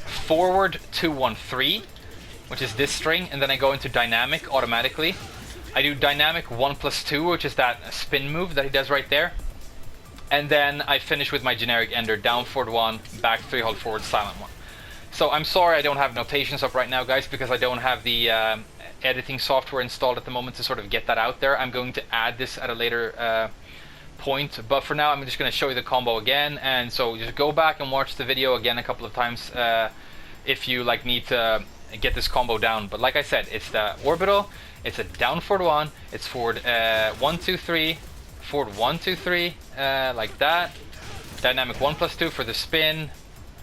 forward 2-1-3, which is this string, and then I go into dynamic automatically. I do dynamic 1+2, which is that spin move that he does right there. And then I finish with my generic ender, down forward 1, back 3, hold forward, silent 1. So I'm sorry I don't have notations up right now, guys, because I don't have the editing software installed at the moment to sort of get that out there. I'm going to add this at a later point, but for now I'm just going to show you the combo again. And so just go back and watch the video again a couple of times if you like need to get this combo down. But like I said, it's the orbital, it's a down forward 1, it's forward 1-2-3, forward 1-2-3, like that, dynamic 1+2 for the spin,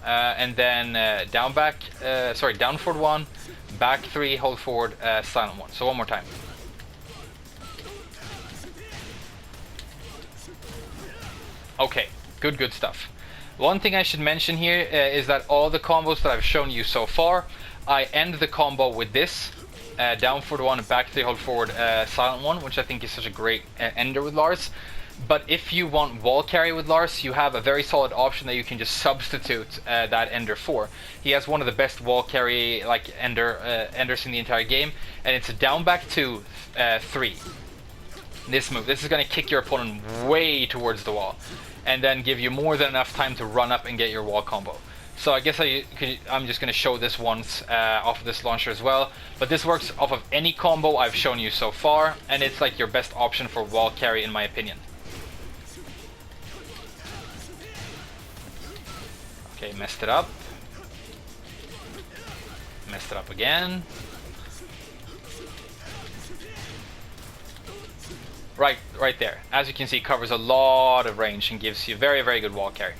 and then down forward 1, back 3, hold forward, silent 1. So one more time. Okay, good stuff. One thing I should mention here is that all the combos that I've shown you so far, I end the combo with this, down forward 1, back 3, hold forward, silent 1, which I think is such a great ender with Lars. But if you want wall carry with Lars, you have a very solid option that you can just substitute that ender for. He has one of the best wall carry like enders in the entire game, and it's a down back 2, 3. This move. This is going to kick your opponent way towards the wall, and then give you more than enough time to run up and get your wall combo. So I guess I'm just going to show this once off of this launcher as well. But this works off of any combo I've shown you so far, and it's like your best option for wall carry in my opinion. Okay, messed it up. Messed it up again. Right there. As you can see, covers a lot of range and gives you very good wall carry.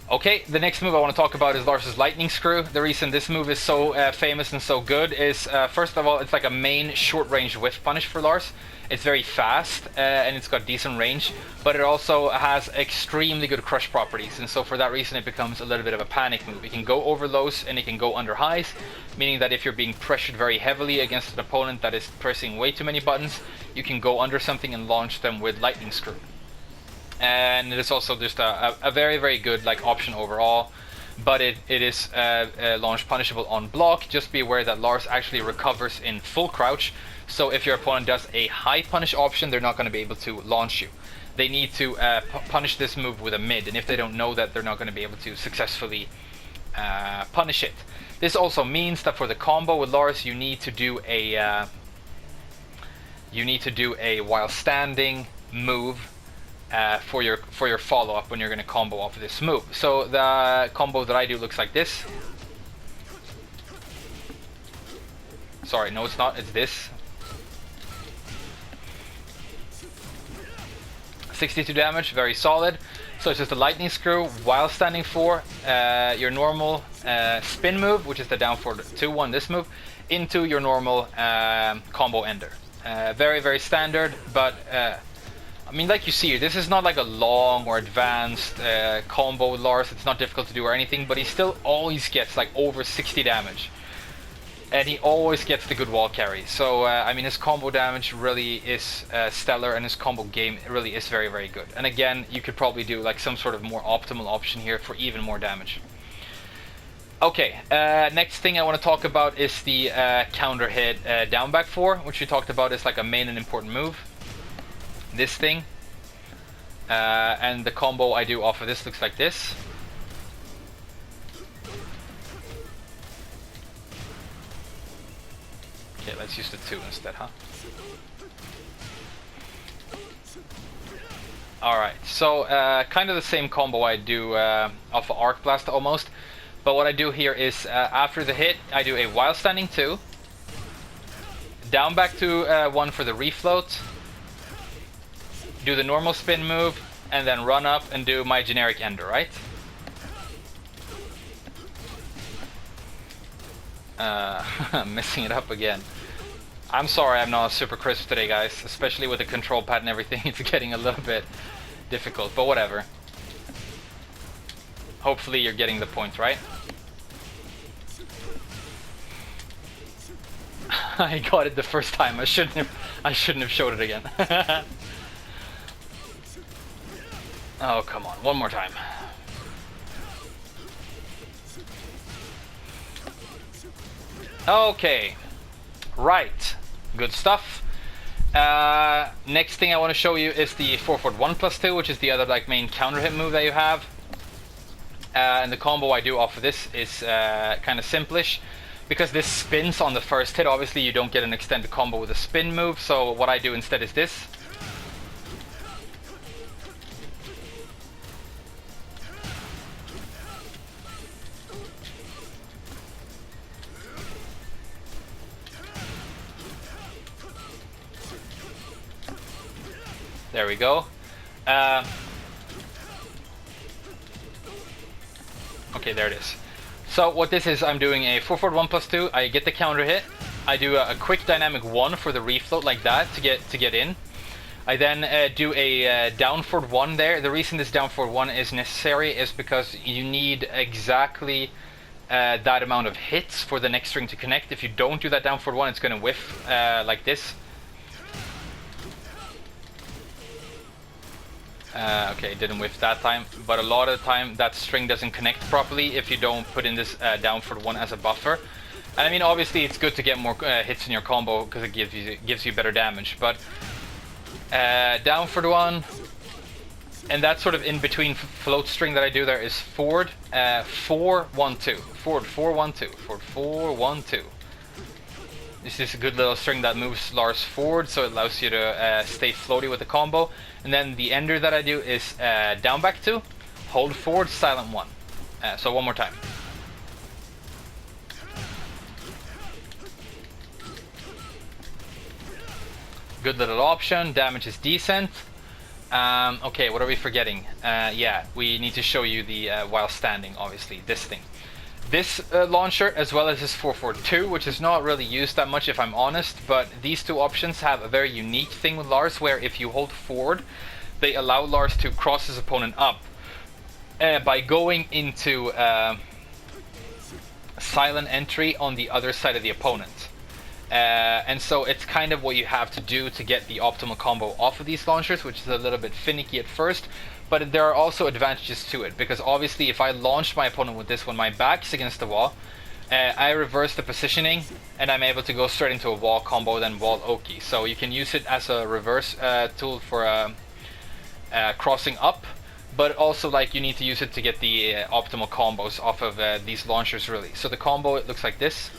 Okay, the next move I want to talk about is Lars's lightning screw. The reason this move is so famous and so good is, first of all, it's like a main short-range whiff punish for Lars. It's very fast and it's got decent range, but it also has extremely good crush properties, and so for that reason it becomes a little bit of a panic move. It can go over lows and it can go under highs, meaning that if you're being pressured very heavily against an opponent that is pressing way too many buttons, you can go under something and launch them with lightning screw. And it is also just a very good like option overall, but it is launch punishable on block. Just be aware that Lars actually recovers in full crouch, so if your opponent does a high punish option, they're not going to be able to launch you. They need to punish this move with a mid, and if they don't know that, they're not going to be able to successfully punish it. This also means that for the combo with Lars, you need to do a while standing move for your follow-up when you're going to combo off of this move. So the combo that I do looks like this. Sorry, no it's not, it's this. 62 damage, very solid. So it's just a lightning screw while standing 4, your normal spin move, which is the down forward 2-1, this move, into your normal combo ender. Very standard, but I mean, like you see, this is not like a long or advanced combo with Lars. It's not difficult to do or anything, but he still always gets like over 60 damage. And he always gets the good wall carry. So, I mean, his combo damage really is stellar, and his combo game really is very good. And again, you could probably do like some sort of more optimal option here for even more damage. Okay, next thing I want to talk about is the counter hit down back 4, which we talked about is like a main and important move. This thing. And the combo I do off of this looks like this. Okay, let's use the 2 instead, huh? Alright, so kind of the same combo I do off of Arc Blast almost. But what I do here is after the hit, I do a while standing 2. Down back to 1 for the refloat. Do the normal spin move, and then run up and do my generic ender, right? I'm messing it up again. I'm sorry I'm not super crisp today, guys. Especially with the control pad and everything, it's getting a little bit difficult, but whatever. Hopefully you're getting the point, right? I got it the first time. I shouldn't have showed it again. Oh, come on. One more time. Okay. Right. Good stuff. Next thing I want to show you is the 4-1+2, which is the other like main counter hit move that you have. And the combo I do off of this is kind of simplish. Because this spins on the first hit, obviously you don't get an extended combo with a spin move, so what I do instead is this. There we go. Okay, there it is. So what this is, I'm doing a 4-1+2. I get the counter hit. I do a quick dynamic 1 for the refloat like that to get in. I then do a down forward 1 there. The reason this down forward 1 is necessary is because you need exactly that amount of hits for the next string to connect. If you don't do that down forward 1, it's going to whiff like this. Okay, it didn't whiff that time, but a lot of the time that string doesn't connect properly if you don't put in this down forward 1 as a buffer. And I mean, obviously it's good to get more hits in your combo because it gives you better damage, but down forward 1, and that sort of in between float string that I do there is forward 4-1-2, forward 4-1-2, forward 4-1-2. This is a good little string that moves Lars forward, so it allows you to stay floaty with the combo. And then the ender that I do is down back 2, hold forward, silent 1. So one more time. Good little option, damage is decent. Okay, what are we forgetting? Yeah, we need to show you the while standing, obviously, this thing. This launcher, as well as this 4-4-2, which is not really used that much if I'm honest, but these two options have a very unique thing with Lars, where if you hold forward, they allow Lars to cross his opponent up by going into silent entry on the other side of the opponent. And so it's kind of what you have to do to get the optimal combo off of these launchers, which is a little bit finicky at first. But there are also advantages to it, because obviously if I launch my opponent with this when my back's against the wall, I reverse the positioning and I'm able to go straight into a wall combo, then wall Oki. So you can use it as a reverse tool for crossing up, but also like you need to use it to get the optimal combos off of these launchers really. So the combo, it looks like this.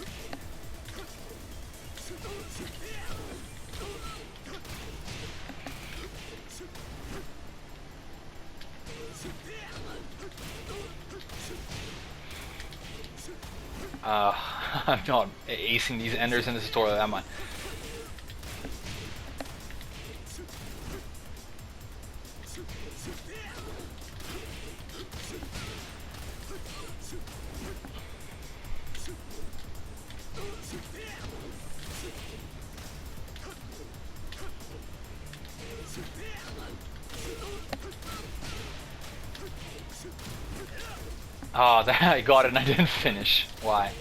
I'm not acing these enders in this tutorial, am I? Oh, I got it and I didn't finish. Why?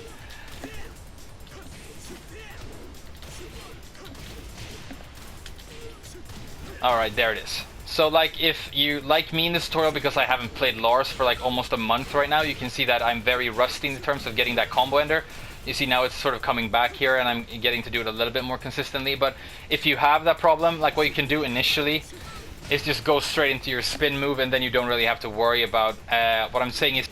Alright, there it is. So like if you like me in this tutorial, because I haven't played Lars for like almost a month right now, you can see that I'm very rusty in terms of getting that combo ender. You see now it's sort of coming back here and I'm getting to do it a little bit more consistently. But if you have that problem, like what you can do initially is just go straight into your spin move, and then you don't really have to worry about what I'm saying is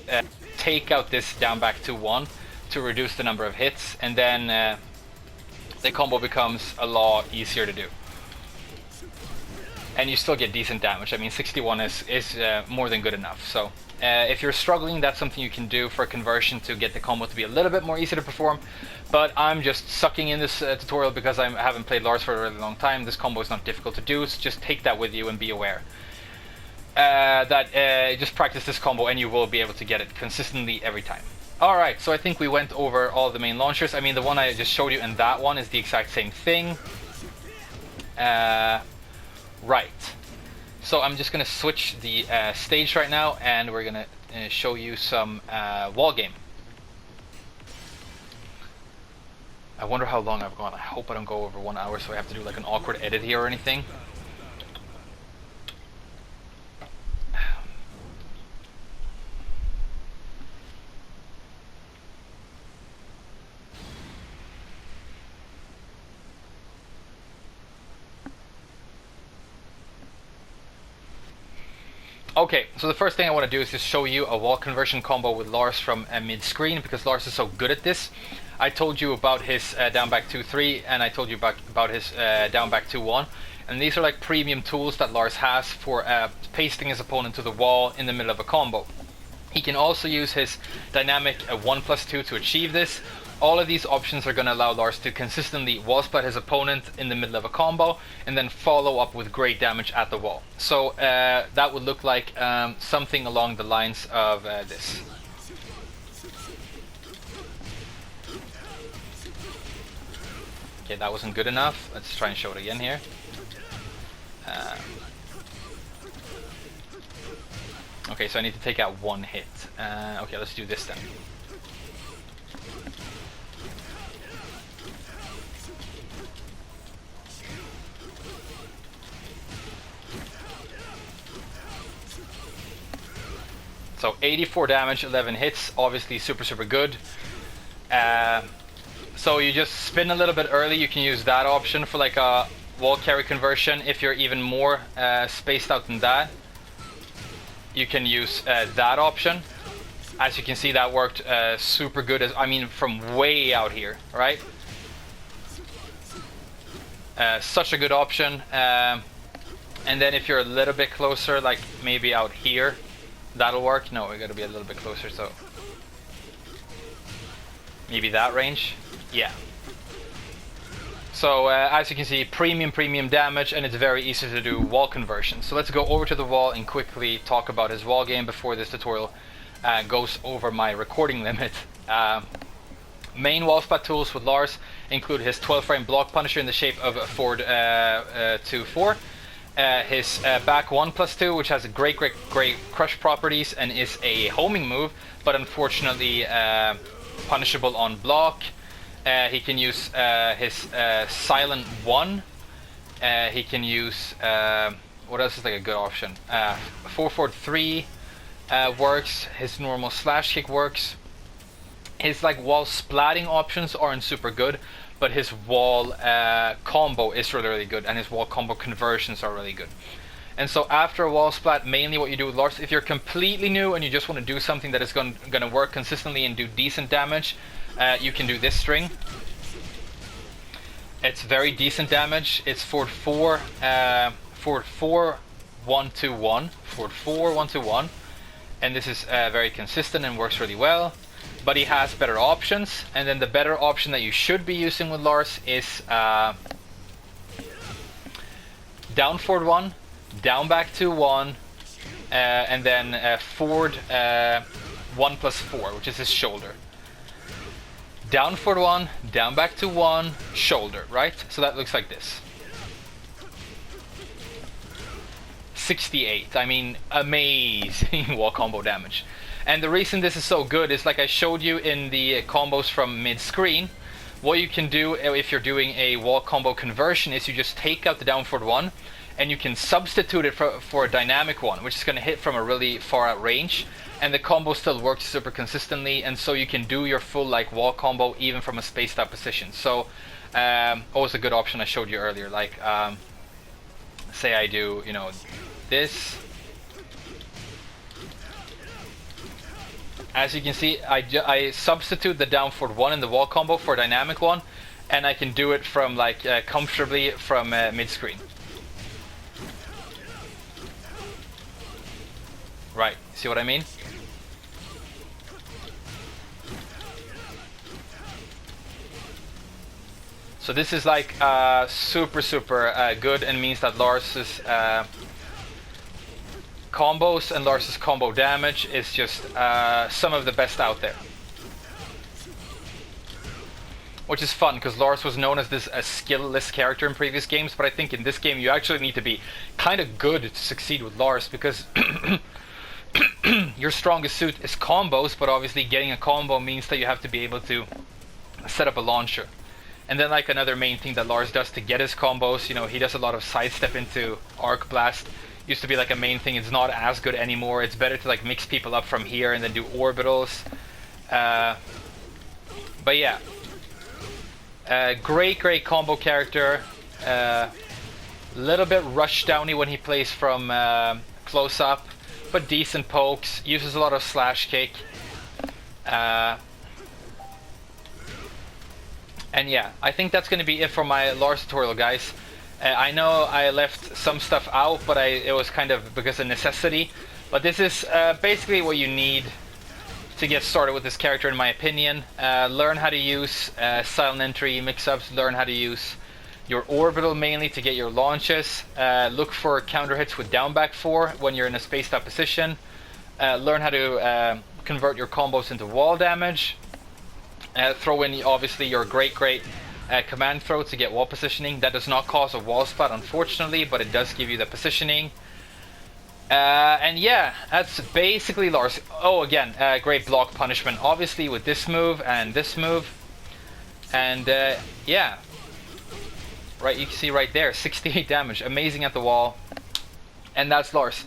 take out this down back to 1 to reduce the number of hits, and then the combo becomes a lot easier to do. And you still get decent damage. I mean, 61 is more than good enough. So if you're struggling, that's something you can do for a conversion to get the combo to be a little bit more easy to perform. But I'm just sucking in this tutorial because I haven't played Lars for a really long time. This combo is not difficult to do, so just take that with you and be aware. just practice this combo and you will be able to get it consistently every time. Alright, so I think we went over all the main launchers. I mean, the one I just showed you and that one is the exact same thing. Right. So I'm just going to switch the stage right now, and we're going to show you some wall game. I wonder how long I've gone. I hope I don't go over 1 hour, so I have to do like an awkward edit here or anything. Okay, so the first thing I want to do is just show you a wall conversion combo with Lars from mid-screen, because Lars is so good at this. I told you about his down back 2-3, and I told you about his down back 2-1. And these are like premium tools that Lars has for pasting his opponent to the wall in the middle of a combo. He can also use his dynamic 1+2 to achieve this. All of these options are going to allow Lars to consistently wall splat his opponent in the middle of a combo and then follow up with great damage at the wall. So that would look like something along the lines of this. Okay, that wasn't good enough. Let's try and show it again here. Okay, so I need to take out one hit. Okay, let's do this then. So 84 damage, 11 hits, obviously super good. So you just spin a little bit early. You can use that option for like a wall carry conversion. If you're even more spaced out than that, you can use that option. As you can see, that worked super good. I mean, from way out here, right? Such a good option. And then if you're a little bit closer, like maybe out here, that'll work. No, we gotta be a little bit closer, so maybe that range. Yeah. So as you can see, premium damage, and it's very easy to do wall conversion. So let's go over to the wall and quickly talk about his wall game before this tutorial goes over my recording limit. Main wall splat tools with Lars include his 12 frame block punisher in the shape of a forward 2-4. His back 1+2, which has great crush properties and is a homing move, but unfortunately punishable on block. He can use his silent 1. He can use what else is like a good option? 4-4-3 works. His normal slash kick works. His like wall splatting options aren't super good, but his wall combo is really good, and his wall combo conversions are really good. And so after a wall splat, mainly what you do with Lars, if you're completely new and you just want to do something that is going to work consistently and do decent damage, you can do this string. It's very decent damage. It's forward 4, 1-2-1, forward 4, 1-2-1, and this is very consistent and works really well. But he has better options, and then the better option that you should be using with Lars is down forward 1, down back 2-1, and then forward 1+4, which is his shoulder. Down forward 1, down back 2-1, shoulder, right? So that looks like this. 68, I mean, amazing wall combo damage. And the reason this is so good is, like I showed you in the combos from mid-screen, what you can do if you're doing a wall combo conversion is you just take out the down forward 1 and you can substitute it for a dynamic 1, which is going to hit from a really far out range, and the combo still works super consistently, and so you can do your full like wall combo even from a spaced out position. So always a good option I showed you earlier, like say I do, you know, this. As you can see, I substitute the down forward 1 in the wall combo for a dynamic 1, and I can do it from like comfortably from mid-screen. Right, see what I mean? So this is like super good, and means that Lars's combos and Lars's combo damage is just some of the best out there. Which is fun, because Lars was known as a skill-less character in previous games, but I think in this game you actually need to be kind of good to succeed with Lars, because your strongest suit is combos, but obviously getting a combo means that you have to be able to set up a launcher. And then like another main thing that Lars does to get his combos, you know, he does a lot of sidestep into Arc Blast. Used to be like a main thing, it's not as good anymore. It's better to like mix people up from here and then do orbitals. But yeah. Great combo character. Little bit rush downy when he plays from close up, but decent pokes. Uses a lot of slash kick. And yeah, I think that's going to be it for my Lars tutorial, guys. I know I left some stuff out, but it was kind of because of necessity. But this is basically what you need to get started with this character, in my opinion. Learn how to use silent entry mix-ups, learn how to use your orbital mainly to get your launches, look for counter hits with down back 4 when you're in a spaced out position, learn how to convert your combos into wall damage, throw in obviously your great command throw to get wall positioning. That does not cause a wall splat, unfortunately, but it does give you the positioning. And yeah, that's basically Lars. Oh, again, great block punishment, obviously, with this move and this move. And yeah, right, you can see right there, 68 damage, amazing at the wall. And that's Lars.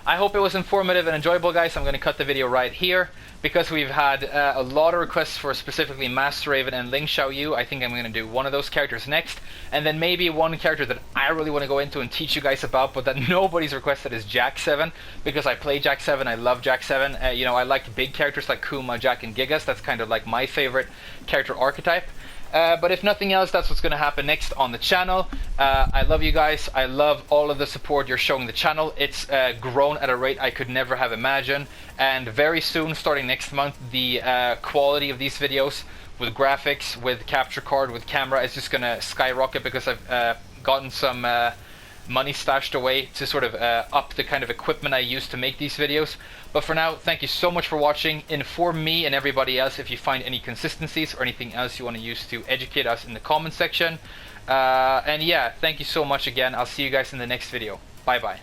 I hope it was informative and enjoyable, guys. I'm going to cut the video right here, because we've had a lot of requests for specifically Master Raven and Ling Xiaoyu. I think I'm going to do one of those characters next, and then maybe one character that I really want to go into and teach you guys about, but that nobody's requested, is Jack 7, because I play Jack 7, I love Jack 7. You know, I like big characters like Kuma, Jack, and Gigas. That's kind of like my favorite character archetype. But if nothing else, that's what's going to happen next on the channel. I love you guys. I love all of the support you're showing the channel. It's grown at a rate I could never have imagined. And very soon, starting next month, the quality of these videos with graphics, with capture card, with camera is just going to skyrocket, because I've gotten some money stashed away to sort of up the kind of equipment I use to make these videos. But for now, thank you so much for watching. Inform me and everybody else if you find any consistencies or anything else you want to use to educate us in the comment section. And yeah, thank you so much again. I'll see you guys in the next video. Bye bye.